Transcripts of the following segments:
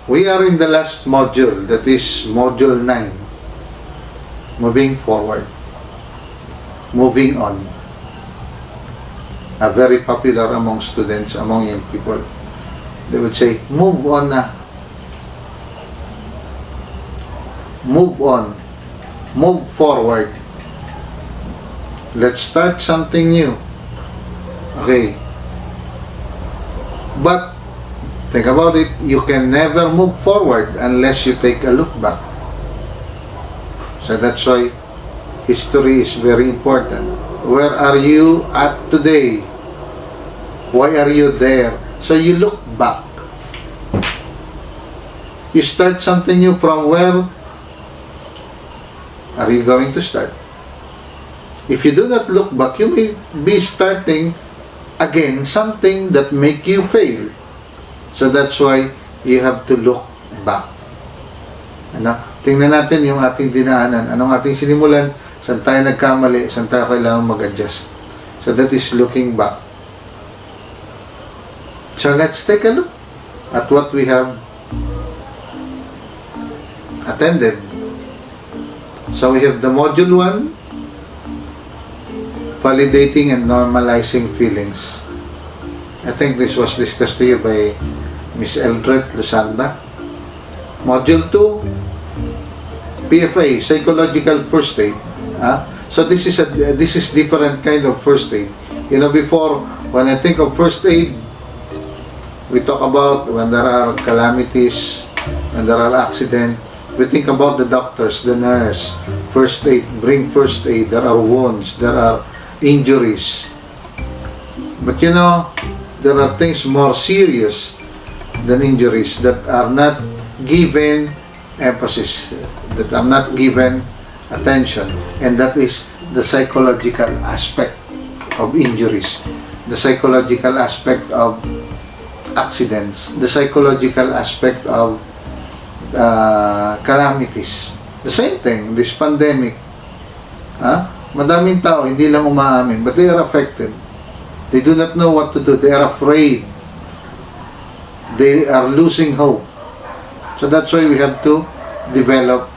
We are in the last module, that is module 9. Moving forward. Moving on. Very popular among students, among young people. They would say, move on na. Move on. Move forward. Let's start something new. Okay. But, think about it, you can never move forward unless you take a look back. So that's why history is very important. Where are you at today? Why are you there? So you look back. You start something new. From where are you going to start? If you do not look back, you may be starting again something that make you fail. So that's why you have to look back. Ano? Tingnan natin yung ating dinaanan. Anong ating sinimulan? Saan tayo nagkamali? Saan tayo kailangan mag-adjust? So that is looking back. So let's take a look at what we have attended. So we have the module 1, validating and normalizing feelings. I think this was discussed to you by Miss Eldred Lusanda. Module 2, PFA, psychological first aid. So this is different kind of first aid. You know, before, when I think of first aid, we talk about when there are calamities, when there are accidents. We think about the doctors, the nurse, first aid, bring first aid. There are wounds, there are injuries. But you know, there are things more serious than injuries that are not given emphasis, that are not given attention, and that is the psychological aspect of injuries, the psychological aspect of accidents, the psychological aspect of calamities. The same thing, this pandemic. Madaming tao, hindi lang umaamin, but they are affected. They do not know what to do. They are afraid. They are losing hope. So that's why we have to develop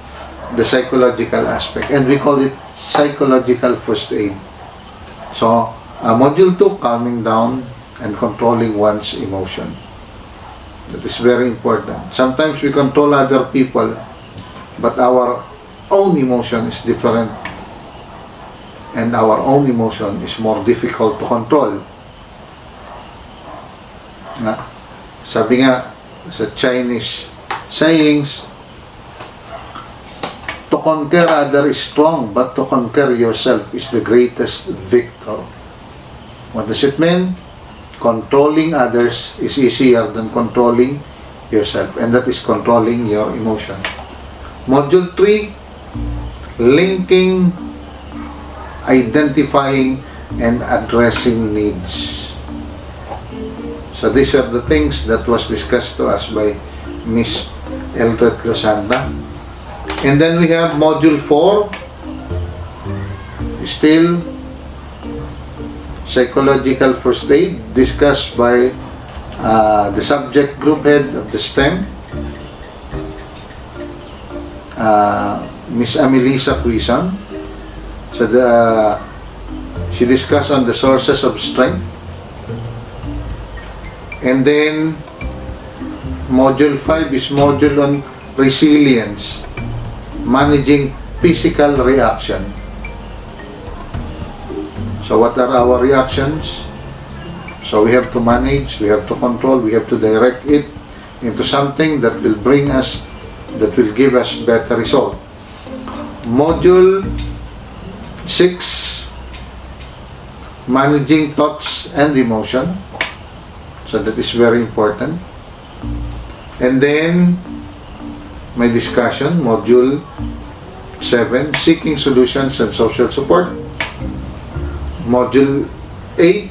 the psychological aspect. And we call it psychological first aid. So, module 2, calming down and controlling one's emotion. That is very important. Sometimes we control other people, but our own emotion is different. And our own emotion is more difficult to control. Sabi nga sa Chinese sayings, to conquer others is strong, but to conquer yourself is the greatest victory. What does it mean? Controlling others is easier than controlling yourself, and that is controlling your emotion. Module 3, linking, identifying, and addressing needs. So these are the things that was discussed to us by Miss Eldred Lusanda. And then we have module 4, still psychological first aid, discussed by the subject group head of the STEM, Miss Amelisa Quizon. So she discussed on the sources of strength. And then module 5 is module on resilience, managing physical reaction. So what are our reactions? So we have to manage, we have to control, we have to direct it into something that will bring us, that will give us better result. Module 6, managing thoughts and emotion. So that is very important. And then my discussion, module 7, seeking solutions and social support. Module 8,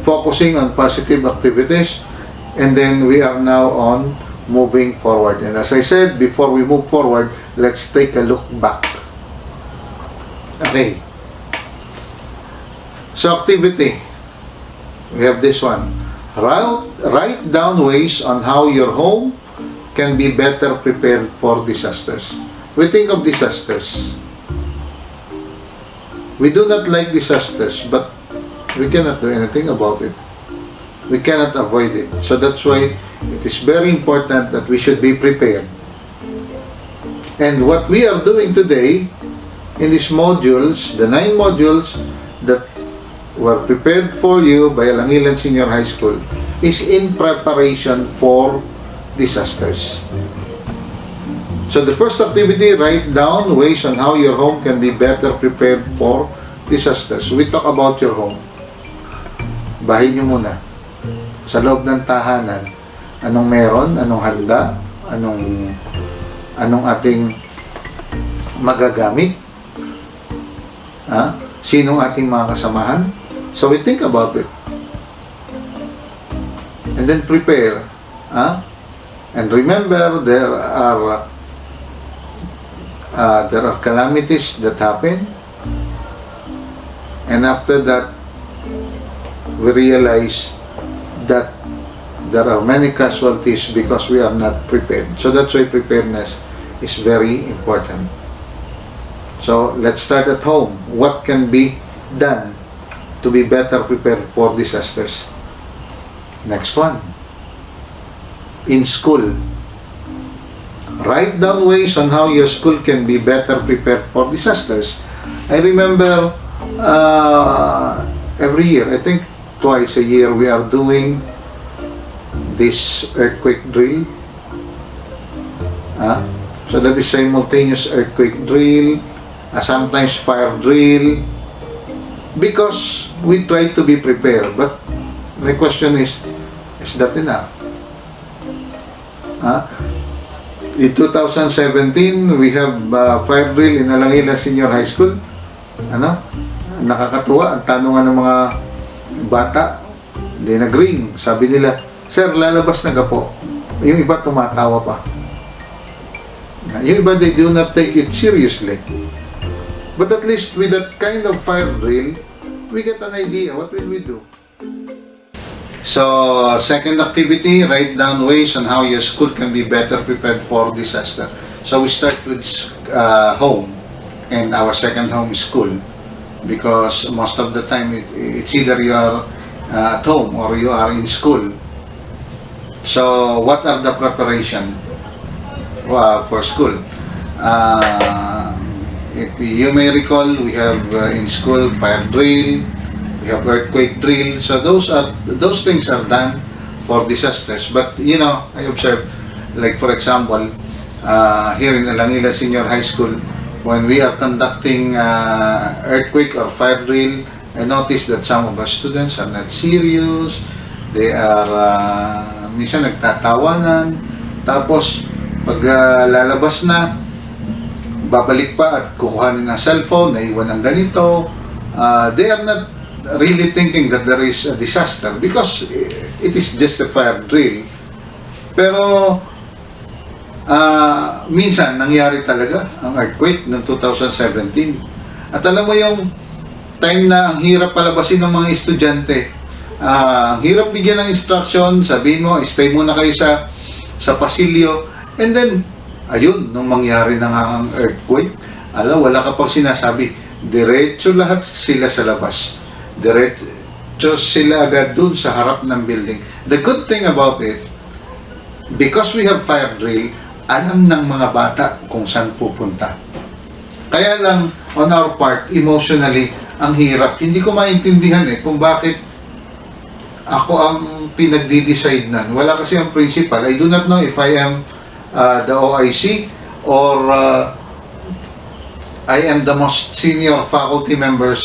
focusing on positive activities. And then we are now on moving forward. And as I said, before we move forward, let's take a look back. Okay. So activity, we have this one. Write down ways on how your home can be better prepared for disasters. We think of disasters. We do not like disasters, but we cannot do anything about it. We cannot avoid it. So that's why it is very important that we should be prepared. And what we are doing today in these modules, the 9 modules that were prepared for you by Alangilan Senior High School, is in preparation for disasters. So the first activity, write down ways on how your home can be better prepared for disasters. We talk about your home. Bahay nyo muna. Sa loob ng tahanan, anong meron, anong handa, anong ating magagamit, sinong ating mga kasamahan. So we think about it. And then prepare. And remember, there are calamities that happen, and after that we realize that there are many casualties because we are not prepared. So that's why preparedness is very important. So let's start at home. What can be done to be better prepared for disasters? Next one, in school. Write down ways on how your school can be better prepared for disasters. I remember every year, I think twice a year, we are doing this earthquake drill. So that is simultaneous earthquake drill, sometimes fire drill, because we try to be prepared. But my question is that enough? In 2017, we have fire drill in Alangilan Senior High School. Nakakatuwa ang tanungan ng mga bata. Hindi nag-ring. Sabi nila, "Sir, lalabas na ka po." Yung iba tumatawa pa. Yung iba, they do not take it seriously. But at least with that kind of fire drill, we get an idea. What will we do? So, second activity, write down ways on how your school can be better prepared for disaster. So, we start with home, and our second home is school, because most of the time it's either you are at home or you are in school. So, what are the preparation for school? If you may recall, we have in school fire drill, we have earthquake drill. So those things are done for disasters. But I observe, like for example, here in Alangilan Senior High School, when we are conducting earthquake or fire drill, I noticed that some of our students are not serious. They are minsan nagtatawanan. Tapos pag lalabas na, babalik pa at kukuhanin ng cellphone, naiwan ng ganito. They are not really thinking that there is a disaster because it is just a fire drill. Pero minsan nangyari talaga ang earthquake ng 2017. At alam mo yung time na ang hirap palabasin ng mga estudyante, ang hirap bigyan ng instruction, sabihin mo, stay muna kayo sa pasilyo, and then ayun, nung mangyari na nga ang earthquake, wala ka pang sinasabi, diretso lahat sila sa labas. Diretso sila agad dun sa harap ng building. The good thing about it, because we have fire drill, alam ng mga bata kung saan pupunta. Kaya lang, on our part, emotionally, ang hirap. Hindi ko maintindihan kung bakit ako ang pinagdi-decide nan. Wala kasi ang principal. I do not know if I am the OIC or I am the most senior faculty member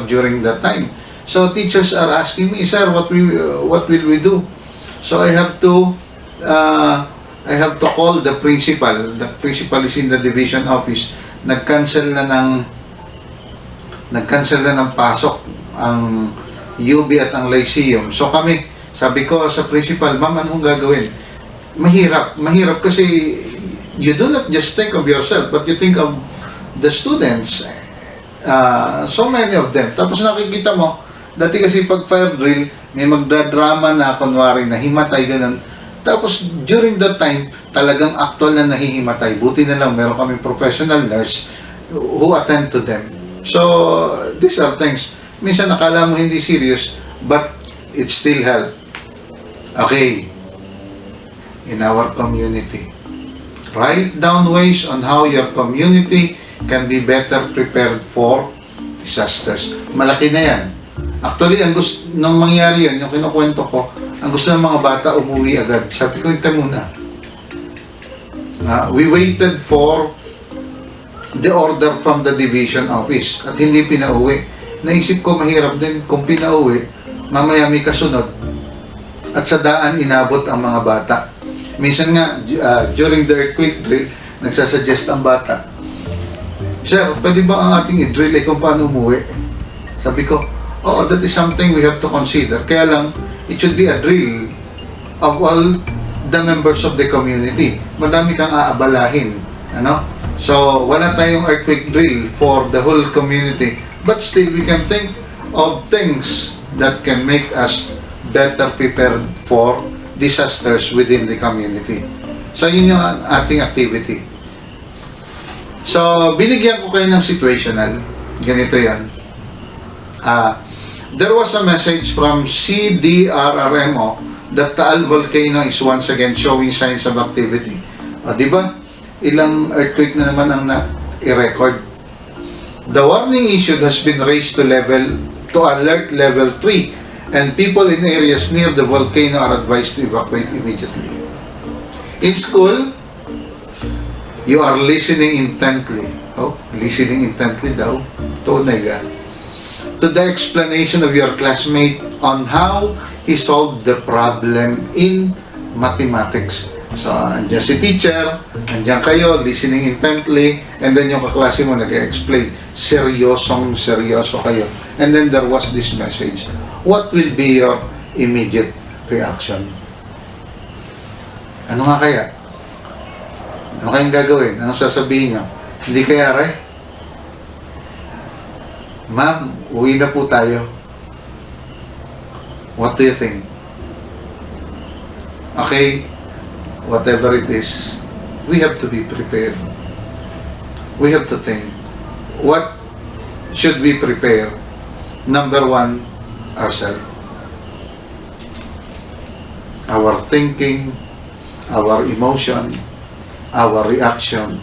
during that time. So teachers are asking me, "Sir, what will we do?" So I have to call the principal. The principal is in the division office. Nag-cancel na ng pasok ang UB at ang Lyceum. So kami, sabi ko sa principal, "Ma'am, anong gagawin?" Mahirap kasi you do not just think of yourself, but you think of the students. So many of them. Tapos nakikita mo, dati kasi pag fire drill, may magdadrama na kunwari na himatay ganun. Tapos, during that time, talagang actual na nahihimatay. Buti na lang, meron kaming professional nurse who attend to them. So, these are things. Minsan, nakala mo hindi serious, but it still help. Okay. In our community, write down ways on how your community can be better prepared for disasters. Malaki na yan. Actually, ang gusto nung mangyari yun, yung kinukwento ko, ang gusto ng mga bata umuwi agad. Sabi ko, ito muna. We waited for the order from the division office at hindi pinauwi. Naisip ko mahirap din kung pinauwi, mamaya may kasunod at sa daan inabot ang mga bata. Minsan nga, during the earthquake drill, nagsasuggest ang bata, "Sir, pwede ba ang ating i-drill ay kung paano umuwi?" Sabi ko, "Oh, that is something we have to consider. Kaya lang, it should be a drill of all the members of the community. Madami kang aabalahin. Ano? So, wala tayong earthquake drill for the whole community. But still, we can think of things that can make us better prepared for disasters within the community." So, yun yung ating activity. So, binigyan ko kayo ng situational. Ganito yan. There was a message from CDRRMO that Taal volcano is once again showing signs of activity. Di ba? Ilang earthquake na naman ang i-record. The warning issued has been raised to alert level 3, and people in areas near the volcano are advised to evacuate immediately. In school, you are listening intently. Oh, listening intently daw. Tunay ka. To the explanation of your classmate on how he solved the problem in mathematics. So, andyan si teacher, andyan kayo, listening intently, and then yung kaklase mo nag-explain. Seryoso kayo. And then there was this message. What will be your immediate reaction? Ano nga kaya? Ano kayang gagawin? Anong sasabihin nyo? Hindi kaya, Ray? Ma'am, uwi na po tayo. What do you think? Okay, whatever it is, we have to be prepared. We have to think. What should we prepare? Number one, ourselves. Our thinking, our emotion, our reaction.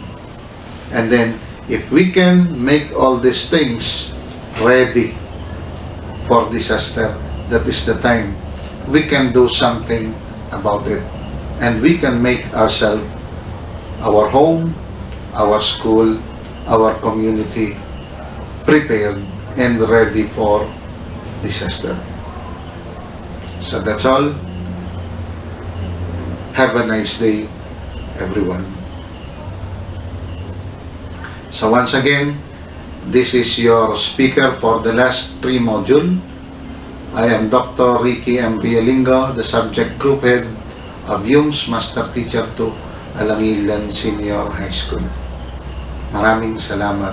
And then, if we can make all these things ready for disaster, that is the time we can do something about it. And we can make ourselves, our home, our school, our community prepared and ready for disaster. So that's all. Have a nice day, everyone. So once again, this is your speaker for the last 3 module. I am Dr. Ricky M. Bialingo, the subject group head of Yums Master Teacher 2, Alangilan Senior High School. Maraming salamat.